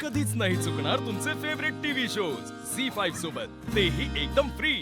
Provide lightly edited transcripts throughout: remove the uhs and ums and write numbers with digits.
कधीच नाही चुकणार तुमचे फेवरेट टीव्ही शोज झी5 सोबत, तेही एकदम फ्री।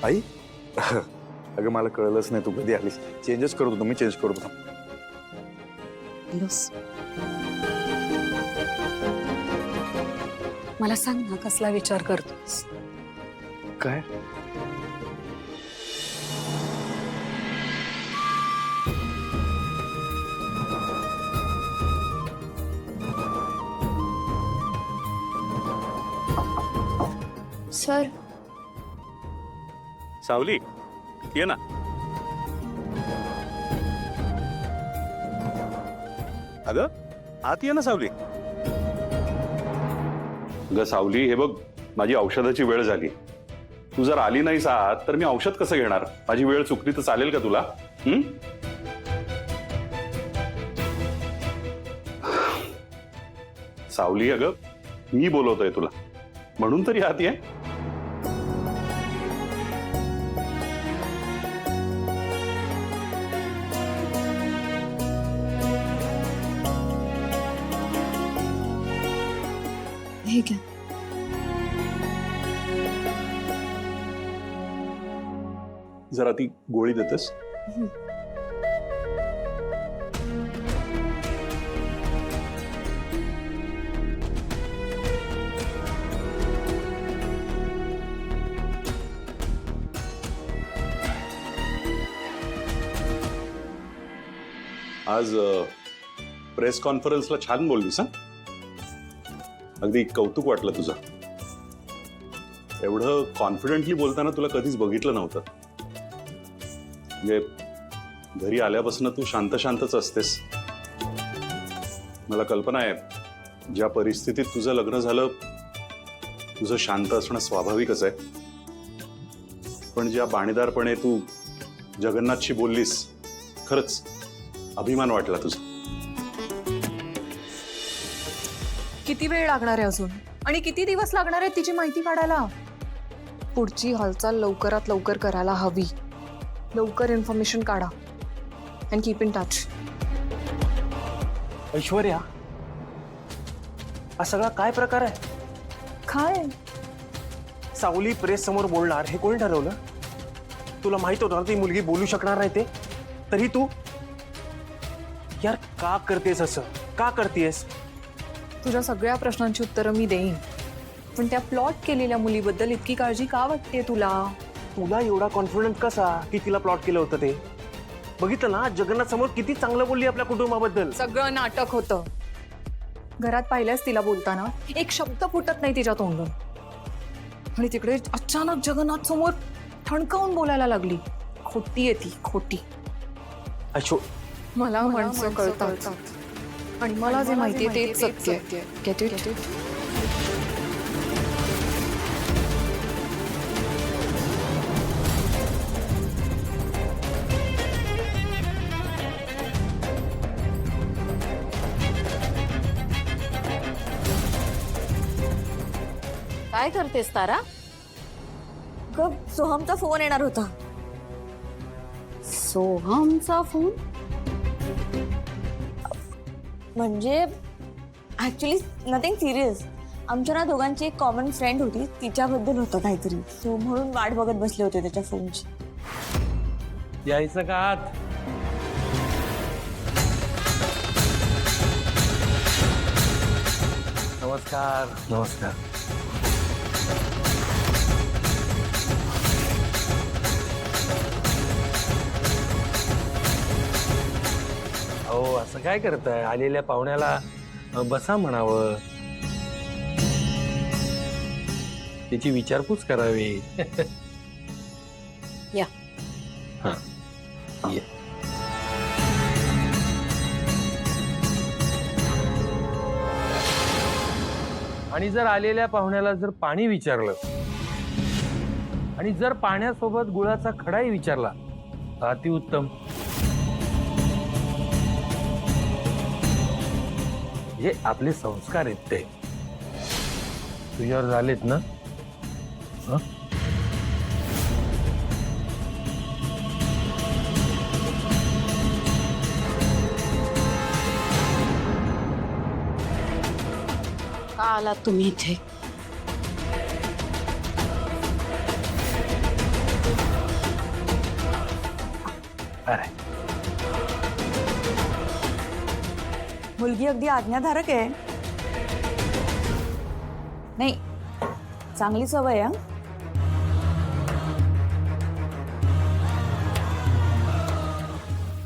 आई अगं मला कळलंच नाही तू कधी आलीस। चेंजेस करत होतो मी, चेंज करत होतो। मला सांग ना, कसला विचार करतोस? काय सर, सावली ये ना। अगं आत ये ना सावली। अगं सावली, हे बघ माझी औषधाची वेळ झाली। तू जर आली नाहीस आत तर मी औषध कसं घेणार? माझी वेळ चुकली तर चालेल का तुला? सावली अगं मी बोलवतोय तुला, म्हणून तरी आत ये। हे घ्या। जरा ती गोळी देतेस? आज प्रेस कॉन्फरन्सला छान बोललीस। अगदी कौतुक वाटलं तुझं। एवढं कॉन्फिडेंटली बोलताना तुला कधीच बघितलं नव्हतं। म्हणजे घरी आल्यापासून तू शांत शांतच असतेस। मला कल्पना आहे ज्या परिस्थितीत तुझं लग्न झालं तुझं शांत असणं स्वाभाविकच आहे, पण ज्या बाणीदारपणे तू जगन्नाथशी बोललीस, खरंच अभिमान वाटला तुझा। किती वेळ लागणार आहे अजून, आणि किती दिवस लागणार आहे तिची माहिती काढायला? पुढची हालचाल लवकरात लवकर करायला हवी। लवकर इन्फॉर्मेशन काढा and keep in touch. Aishwarya, हा सगळा काय प्रकार आहे? काय? सावली प्रेस समोर बोलणार हे कोणी ठरवलं? तुला माहित होतं ना ती मुलगी बोलू शकणार नाही ते, तरी तू यार का करतेस असं? का करतेस? तुझ्या सगळ्या प्रश्नांची उत्तरं मी देईन, पण त्या प्लॉट केलेल्या मुलीबद्दल इतकी काळजी का वाटते तुला? तुला एवढा कॉन्फिडन्स कसा की तिला प्लॉट केलं होतं ते? बघितलं ना जगन्नाथ समोर किती चांगलं बोलली आपल्या कुटुंबाबद्दल। सगळं नाटक होतं। घरात पाहिल्यास तिला बोलताना एक शब्द फुटत नाही तिच्या तोंडून, आणि तिकडे अचानक जगन्नाथ समोर ठणकावून बोलायला लागली। खोटी आहे ती, खोटी। मला माणसं कळतात, आणि मला जे माहितीये तेच सत्य आहे। Get it? काय करतेस तारा? सोहमचा फोन येणार होता। सोहमचा फोन? म्हणजे ऍक्च्युली नथिंग सिरियस। आमच्या ना दोघांची एक कॉमन फ्रेंड होती, तिच्याबद्दल होतं काहीतरी, सो म्हणून वाट बघत बसले होते त्याच्या फोनची। यायचं का आत? नमस्कार नमस्कार. अहो असं काय करताय? आलेल्या पाहुण्याला बसा म्हणावं, त्याची विचारपूस करावी. या. हा ये. आणि जर आलेल्या पाहुण्याला जर पाणी विचारलं आणि जर पाण्यासोबत गुळाचा खडाही विचारला तर अतिउत्तम. हे आपले संस्कार आहेत ते तुझ्यावर झालेत ना. हं? का आलात तुम्ही इथे? अरे मुलगी अगदी आज्ञाधारक आहे. नाही, चांगली सवय आहे.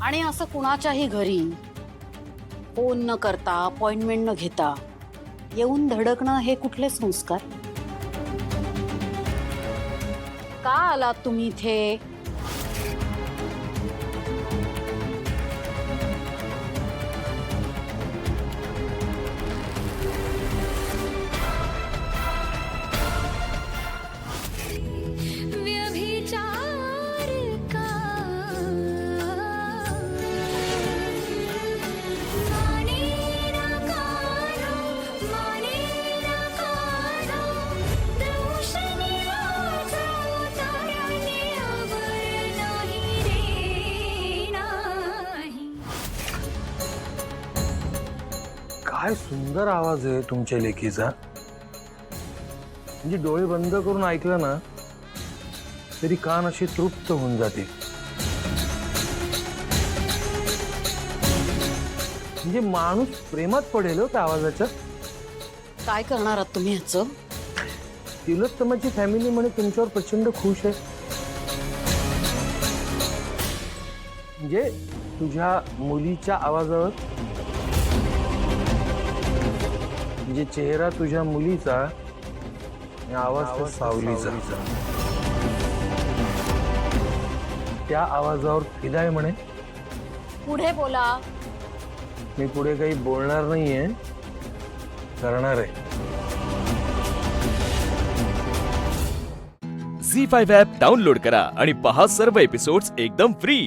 आणि असं कुणाच्याही घरी फोन न करता अपॉइंटमेंट न घेता येऊन धडकणं हे कुठले संस्कार? का आलात तुम्ही इथे? काय सुंदर आवाज आहे तुमच्या लेकीचा. म्हणजे डोळे बंद करून ऐकलं ना तरी कान असे तृप्त होऊन जाते. म्हणजे माणूस प्रेमात पडेल हो त्या आवाजाच्या. काय करणार आहात तुम्ही ह्याचं? तिलोत्तमाची फॅमिली म्हणे तुमच्यावर प्रचंड खुश आहे. म्हणजे तुझ्या मुलीच्या आवाजावर, म्हणजे चेहरा तुझ्या मुलीचा आणि आवाज त्या सावलीचा, त्या आवाजावर फिदा आहे म्हणे. पुढे बोला. मी पुढे काही बोलणार नाहीये, करणार आहे. झी 5 ॲप डाउनलोड करा आणि पहा सर्व एपिसोड्स एकदम फ्री.